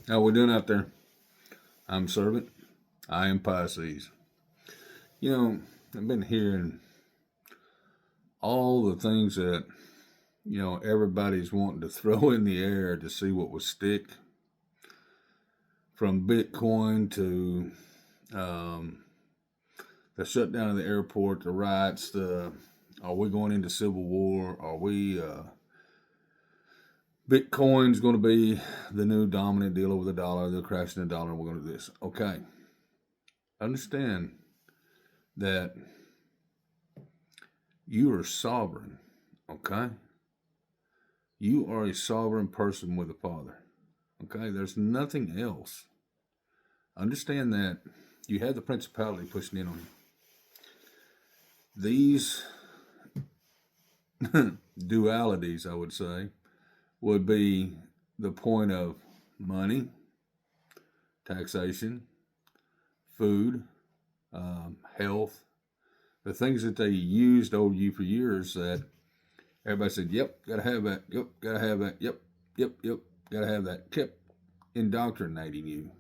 How we doing out there? I'm Servant. I am Pisces. You know, I've been hearing all the things that, everybody's wanting to throw in the air to see what will stick, from Bitcoin to um, the shutdown of the airport, the riots, the are we going into civil war? Are we Bitcoin's going to be the new dominant deal over the dollar? They're crashing the dollar. We're going to do this. Okay, understand that you are sovereign. Okay, you are a sovereign person with a father. Okay, there's nothing else. Understand that you have the principality pushing in on you. These dualities, I would say, would be the point of money, taxation, food, health, the things that they used over you for years that everybody said, yep, gotta have that, yep, gotta have that, yep, gotta have that, kept indoctrinating you.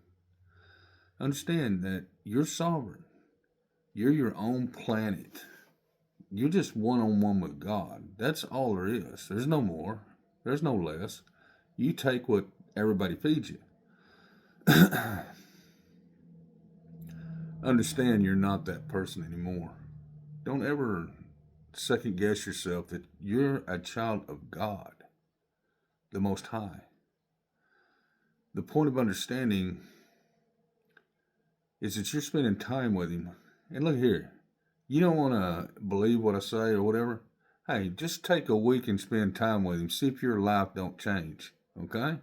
Understand that you're sovereign. You're your own planet. You're just one on one with God. That's all there is. There's no more. There's no less. You take what everybody feeds you. Understand you're not that person anymore. Don't ever second guess yourself that you're a child of God, the Most High. The point of understanding is that you're spending time with Him. And look here, you don't want to believe what I say or whatever. Hey, just take a week and spend time with Him. See if your life don't change. Okay?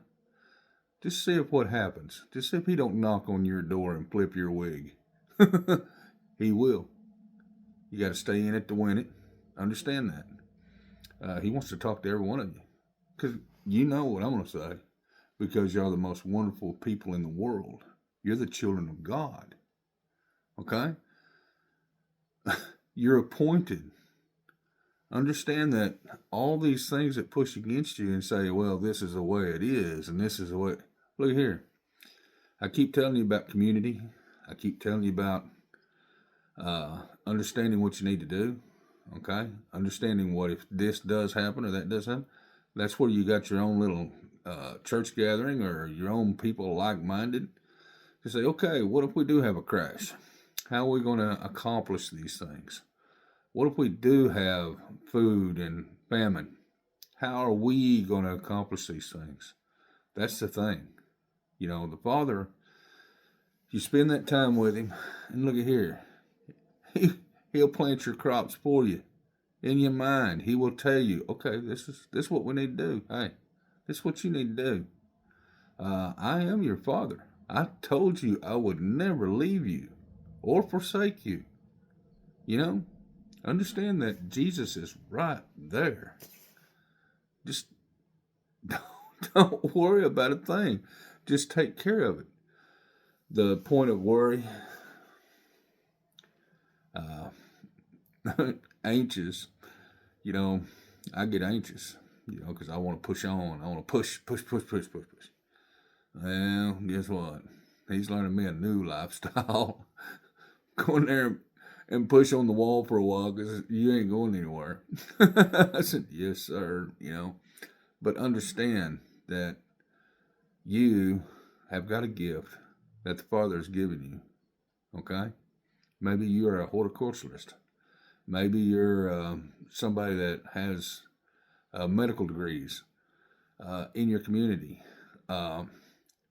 Just see if what happens. Just see if He don't knock on your door and flip your wig. He will. You got to stay in it to win it. Understand that. He wants to talk to every one of you. Because you know what I'm going to say. Because you're the most wonderful people in the world. You're the children of God. Okay? You're appointed. Understand that all these things that push against you and say, well, this is the way it is, and this is the way. Look here. I keep telling you about community. I keep telling you about understanding what you need to do. Okay? Understanding what if this does happen or that does happen. That's where you got your own little church gathering or your own people like minded to say, okay, what if we do have a crash? How are we going to accomplish these things? What if we do have food and famine? How are we going to accomplish these things? That's the thing. You know, the Father, you spend that time with Him, and look at here. He'll plant your crops for you. In your mind, He will tell you, okay, this is what we need to do. Hey, this is what you need to do. I am your Father. I told you I would never leave you or forsake you. You know, understand that Jesus is right there. Just don't worry about a thing. Just take care of it. The point of worry, uh, anxious, you know, I get anxious, because I want to push on. I want to push. Well, guess what? He's learning me a new lifestyle. Go in there and push on the wall for a while because you ain't going anywhere. I said, yes, sir, But understand that you have got a gift that the Father has given you, okay? Maybe you're a horticulturalist. Maybe you're somebody that has medical degrees in your community. Uh,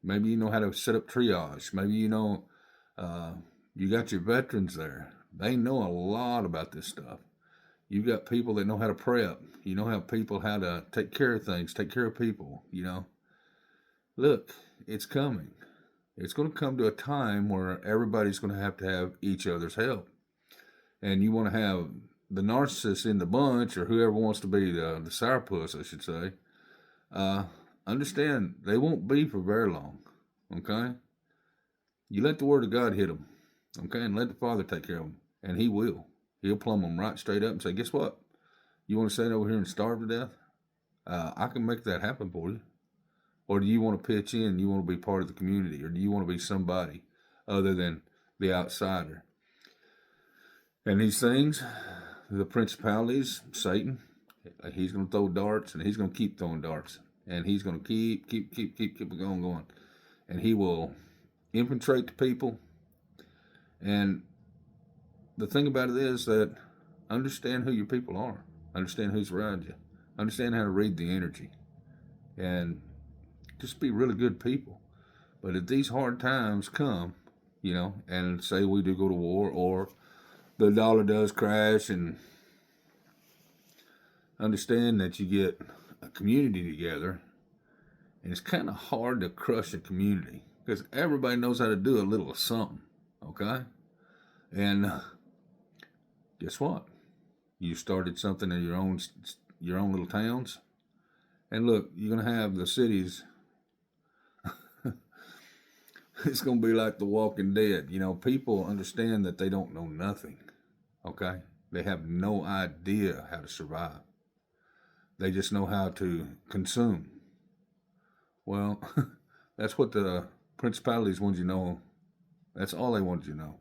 Maybe you know how to set up triage. Maybe uh, you got your veterans there. They know a lot about this stuff. You've got people that know how to prep. You know how to take care of things, take care of people. Look, it's coming. It's going to come to a time where everybody's going to have each other's help. And you want to have the narcissist in the bunch, or whoever wants to be the sourpuss, I should say. Uh, Understand, they won't be for very long. Okay? You let the Word of God hit them. Okay? And let the Father take care of them. And He will. He'll plumb them right straight up and say, guess what? You want to sit over here and starve to death? I can make that happen for you. Or do you want to pitch in? You want to be part of the community? Or do you want to be somebody other than the outsider? And these things, the principalities, Satan, he's going to throw darts, and he's going to keep throwing darts. And he's going to keep going. And he will infiltrate the people. And the thing about it is that understand who your people are. Understand who's around you. Understand how to read the energy. And just be really good people. But if these hard times come, and say we do go to war, or the dollar does crash, and understand that you get a community together, and it's kind of hard to crush a community because everybody knows how to do a little of something, okay? And guess what? You started something in your own little towns, and look, you're gonna have the cities. It's gonna be like The Walking Dead. People understand that they don't know nothing, okay? They have no idea how to survive. They just know how to consume. Well, that's what the principalities wanted you to know. That's all they wanted you to know.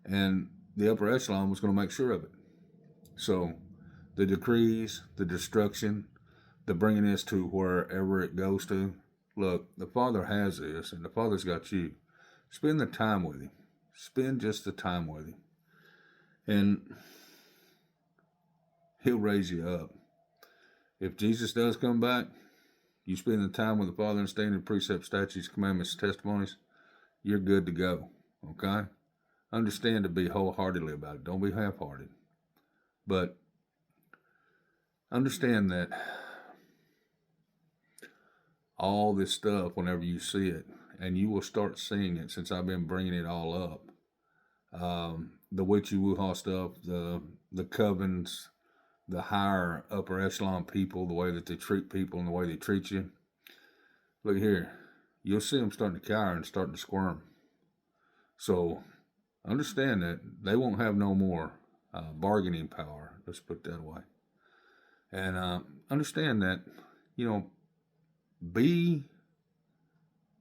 And the upper echelon was going to make sure of it. So the decrees, the destruction, the bringing this to wherever it goes to. Look, the Father has this, and the Father's got you. Spend the time with Him. Spend just the time with Him. And He'll raise you up. If Jesus does come back, you spend the time with the Father and stay in the precepts, statutes, commandments, testimonies, you're good to go, okay? Understand to be wholeheartedly about it. Don't be half-hearted. But understand that all this stuff, whenever you see it, and you will start seeing it since I've been bringing it all up, the witchy woo-ha stuff, the covens, the higher upper echelon people, the way that they treat people and the way they treat you. Look here, you'll see them starting to cower and starting to squirm. So understand that they won't have no more bargaining power. Let's put it that way. And understand that, be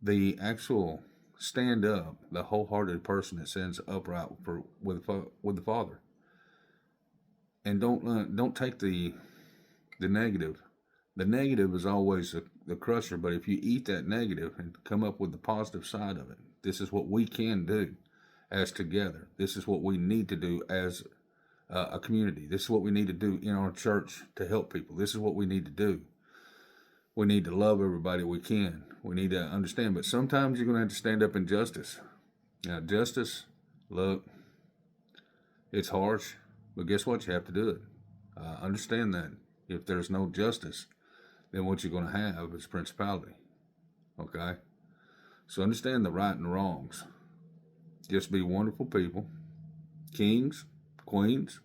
the actual stand up, the wholehearted person that stands upright with the Father. And don't take the negative. The negative is always the crusher, but if you eat that negative and come up with the positive side of it, this is what we can do as together. This is what we need to do as a community. This is what we need to do in our church to help people. This is what we need to do. We need to love everybody we can. We need to understand, but sometimes you're going to have to stand up in justice. Now, justice, look, it's harsh. But guess what? You have to do it. Understand that if there's no justice, then what you're going to have is principality. Okay? So understand the right and the wrongs. Just be wonderful people. Kings, queens.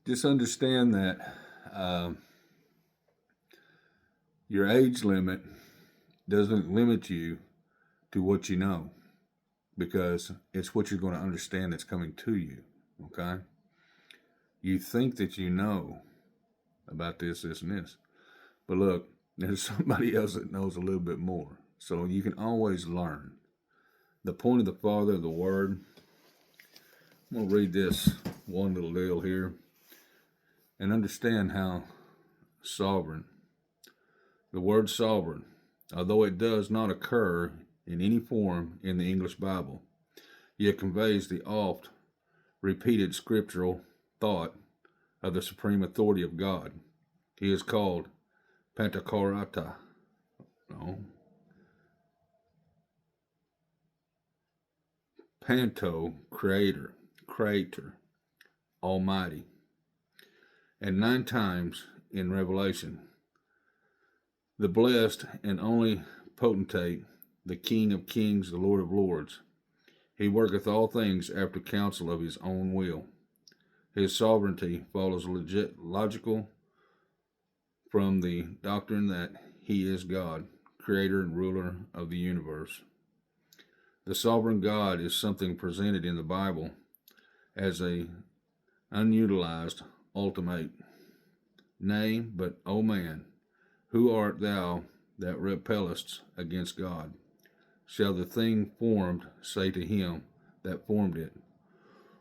Just understand that your age limit doesn't limit you to what you know. Because it's what you're going to understand that's coming to you, okay? You think that you know about this, and this. But look, there's somebody else that knows a little bit more. So you can always learn. The point of the Father, the Word. I'm going to read this one little deal here and understand how sovereign. The word sovereign, although it does not occur in any form in the English Bible, yet conveys the oft repeated scriptural thought of the supreme authority of God. He is called Pantakarata. No. Panto, creator, almighty. And 9 times in Revelation, the blessed and only potentate, the King of kings, the Lord of lords. He worketh all things after counsel of his own will. His sovereignty follows logical from the doctrine that he is God, creator and ruler of the universe. The sovereign God is something presented in the Bible as a unutilized ultimate. Nay, but, O man, Who art thou that repellest against God? Shall the thing formed say to him that formed it,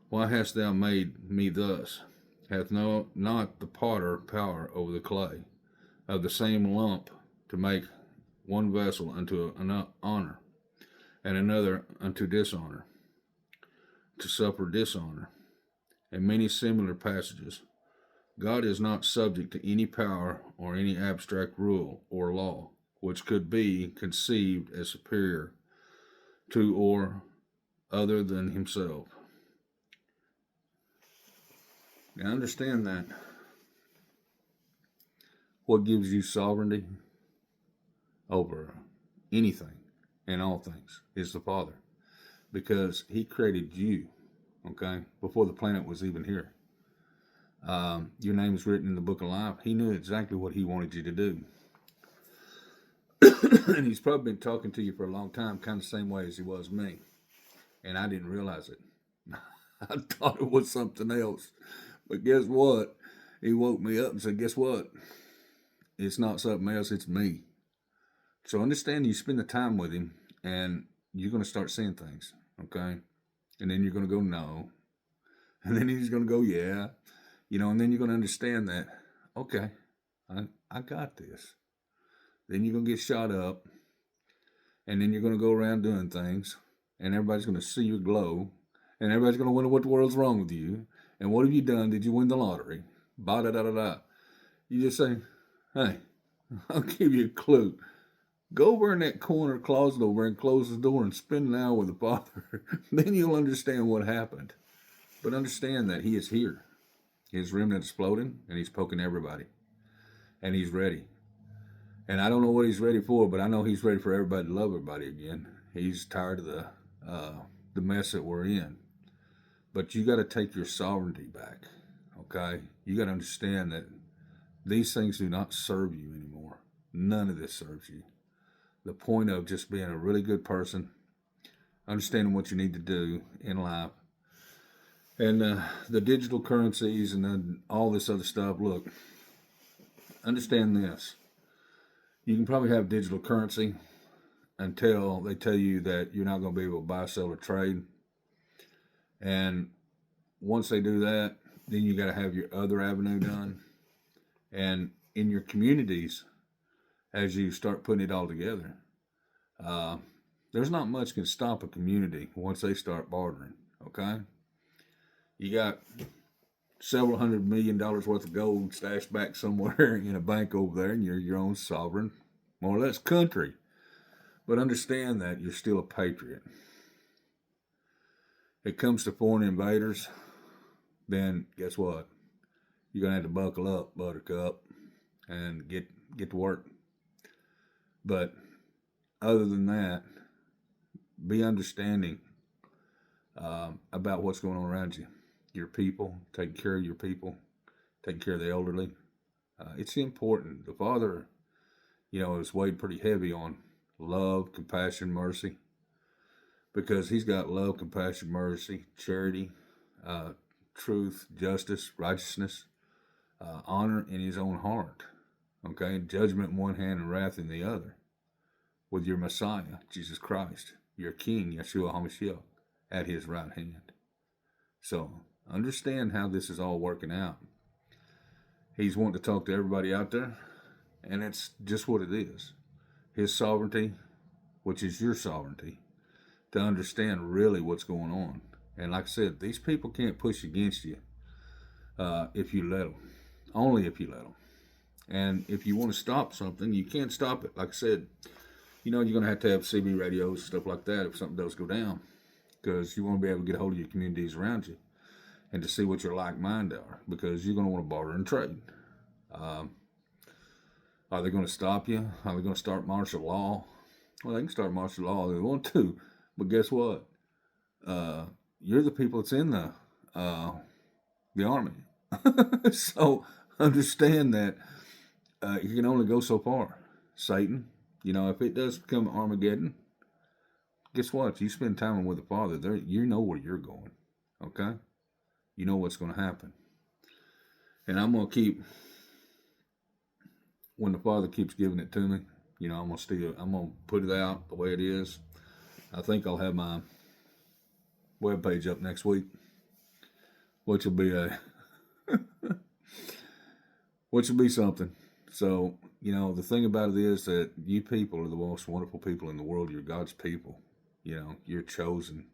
Why hast thou made me thus? Hath not the potter power over the clay, of the same lump to make one vessel unto honor, and another unto dishonor, to suffer dishonor? And many similar passages. God is not subject to any power or any abstract rule or law which could be conceived as superior to or other than himself. Now understand that what gives you sovereignty over anything and all things is the Father, because he created you, okay, before the planet was even here. Your name is written in the book of life. He knew exactly what he wanted you to do. And he's probably been talking to you for a long time, kind of the same way as he was me. And I didn't realize it. I thought it was something else. But guess what? He woke me up and said, guess what? It's not something else, it's me. So understand, you spend the time with him and you're going to start seeing things, okay? And then you're going to go, no. And then he's going to go, yeah. And then you're going to understand that, okay, I got this. Then you're going to get shot up. And then you're going to go around doing things. And everybody's going to see your glow. And everybody's going to wonder what the world's wrong with you. And what have you done? Did you win the lottery? Ba-da-da-da-da. You just say, hey, I'll give you a clue. Go over in that corner closet over and close the door and spend an hour with the Father. Then you'll understand what happened. But understand that he is here. His remnant is floating, and he's poking everybody. And he's ready. And I don't know what he's ready for, but I know he's ready for everybody to love everybody again. He's tired of the mess that we're in. But you got to take your sovereignty back, okay? You got to understand that these things do not serve you anymore. None of this serves you. The point of just being a really good person, understanding what you need to do in life, and the digital currencies and then all this other stuff. Look, understand this. You can probably have digital currency until they tell you that you're not going to be able to buy, sell, or trade. And once they do that, then you got to have your other avenue done. And in your communities, as you start putting it all together, there's not much can stop a community once they start bartering, okay? You got several $100 million worth of gold stashed back somewhere in a bank over there, and you're your own sovereign, more or less, country. But understand that you're still a patriot. It comes to foreign invaders, then guess what? You're going to have to buckle up, buttercup, and get to work. But other than that, be understanding about what's going on around you. Your people, taking care of your people, taking care of the elderly. It's important. The Father, is weighed pretty heavy on love, compassion, mercy, because he's got love, compassion, mercy, charity, truth, justice, righteousness, honor in his own heart. Okay, judgment in one hand and wrath in the other. With your Messiah, Jesus Christ, your King, Yeshua HaMashiach, at his right hand. So understand how this is all working out. He's wanting to talk to everybody out there, and it's just what it is. His sovereignty, which is your sovereignty, to understand really what's going on. And like I said, these people can't push against you if you let them. Only if you let them. And if you want to stop something, you can't stop it. Like I said, you're going to have CB radios, stuff like that, if something does go down. Because you want to be able to get a hold of your communities around you and to see what your like mind are. Because you're going to want to barter and trade. Are they going to stop you? Are they going to start martial law? Well, they can start martial law if they want to. But guess what? You're the people that's in the army. So understand that you can only go so far. Satan, if it does become Armageddon, guess what? You spend time with the Father, there, you know where you're going. Okay? You know what's going to happen. And I'm going to keep when the Father keeps giving it to me, I'm gonna put it out the way it is. I think I'll have my webpage up next week, which will be a which will be something. So, the thing about it is that you people are the most wonderful people in the world. You're God's people. You're chosen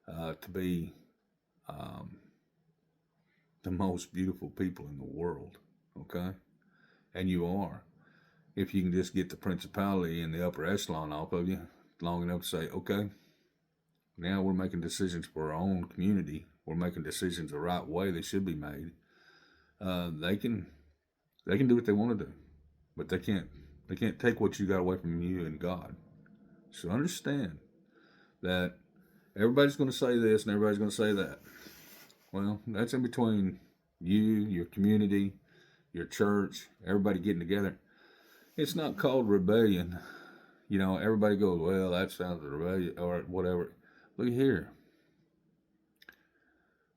to be um, the most beautiful people in the world. Okay? And you are. If you can just get the principality and the upper echelon off of you long enough to say, okay, now we're making decisions for our own community. We're making decisions the right way they should be made. They can do what they want to do, but they can't take what you got away from you and God. So understand that everybody's going to say this and everybody's going to say that. Well, that's in between you, your community, your church, everybody getting together. It's not called rebellion. Everybody goes, well, that sounds rebellion or whatever. Look here.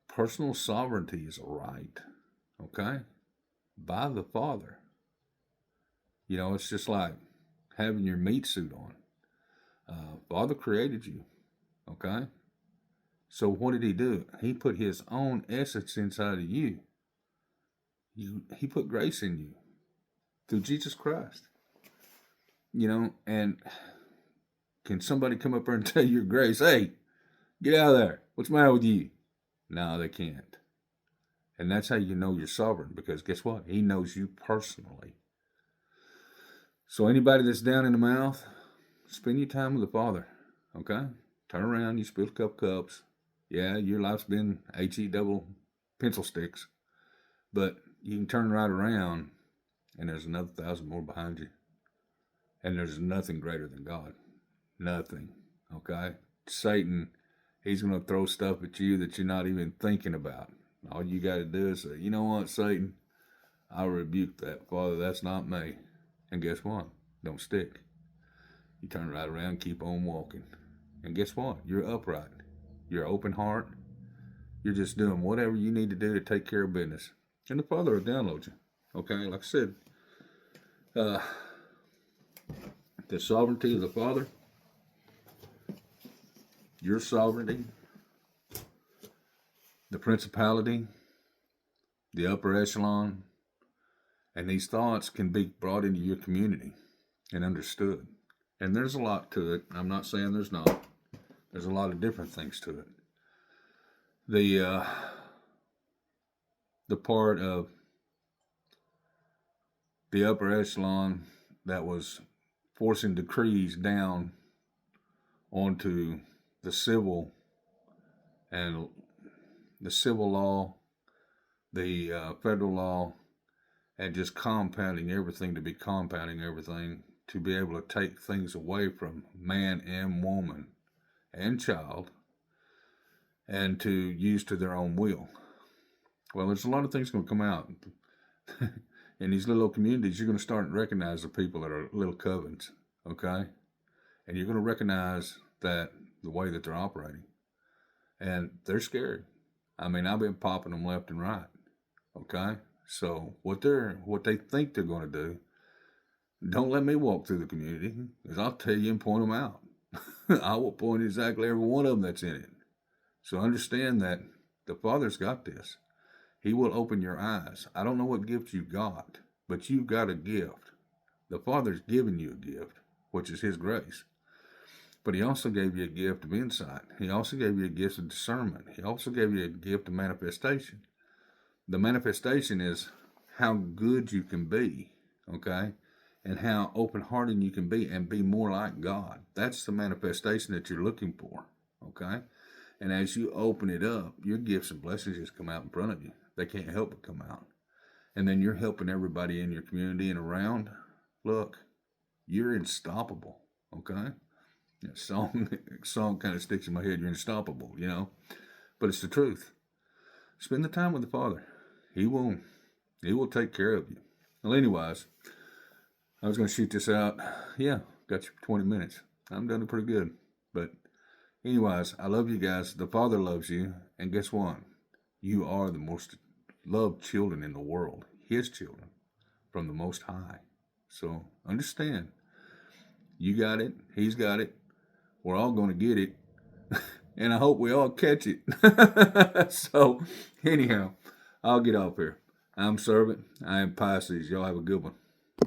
Personal sovereignty is a right, okay, by the Father. It's just like having your meat suit on. Father created you, okay? So what did he do? He put his own essence inside of you. He put grace in you through Jesus Christ. And can somebody come up there and tell your grace, hey, get out of there. What's the matter with you? No, they can't. And that's how you know you're sovereign, because guess what? He knows you personally. So anybody that's down in the mouth, spend your time with the Father, okay? Turn around, you spill a couple cups. Yeah, your life's been HE double pencil sticks, but you can turn right around and there's another 1,000 more behind you. And there's nothing greater than God. Nothing, okay? Satan, he's going to throw stuff at you that you're not even thinking about. All you got to do is say, you know what, Satan? I rebuke that. Father, that's not me. And guess what? Don't stick. You turn right around, keep on walking. And guess what? You're upright. You're open heart. You're just doing whatever you need to do to take care of business. And the Father will download you. Okay? Like I said, the sovereignty of the Father, your sovereignty, the principality, the upper echelon, and these thoughts can be brought into your community and understood. And there's a lot to it. I'm not saying there's not. There's a lot of different things to it. The part of the upper echelon that was forcing decrees down onto the civil and the civil law, the federal law, and just compounding everything to be compounding everything to be able to take things away from man and woman and child and to use to their own will. Well, there's a lot of things going to come out. In these little communities, you're going to start to recognize the people that are little covens, okay? And you're going to recognize that the way that they're operating. And they're scared. I mean, I've been popping them left and right, okay? So what they think they're going to do, don't let me walk through the community, because I'll tell you and point them out. I will point exactly every one of them that's in it. So understand that the Father's got this. He will open your eyes. I don't know what gift you got, but you've got a gift. The Father's given you a gift, which is His grace. But He also gave you a gift of insight. He also gave you a gift of discernment. He also gave you a gift of manifestation. The manifestation is how good you can be, okay? And how open-hearted you can be and be more like God. That's the manifestation that you're looking for, okay? And as you open it up, your gifts and blessings just come out in front of you. They can't help but come out. And then you're helping everybody in your community and around. Look, you're unstoppable, okay? That song kind of sticks in my head. You're unstoppable, But it's the truth. Spend the time with the Father. He will take care of you. Well, anyways, I was going to shoot this out. Yeah, got you for 20 minutes. I'm done it pretty good. But anyways, I love you guys. The Father loves you. And guess what? You are the most loved children in the world. His children from the Most High. So understand, you got it, he's got it, we're all going to get it, and I hope we all catch it. So anyhow, I'll get off here. I'm Servant. I am Pisces. Y'all have a good one.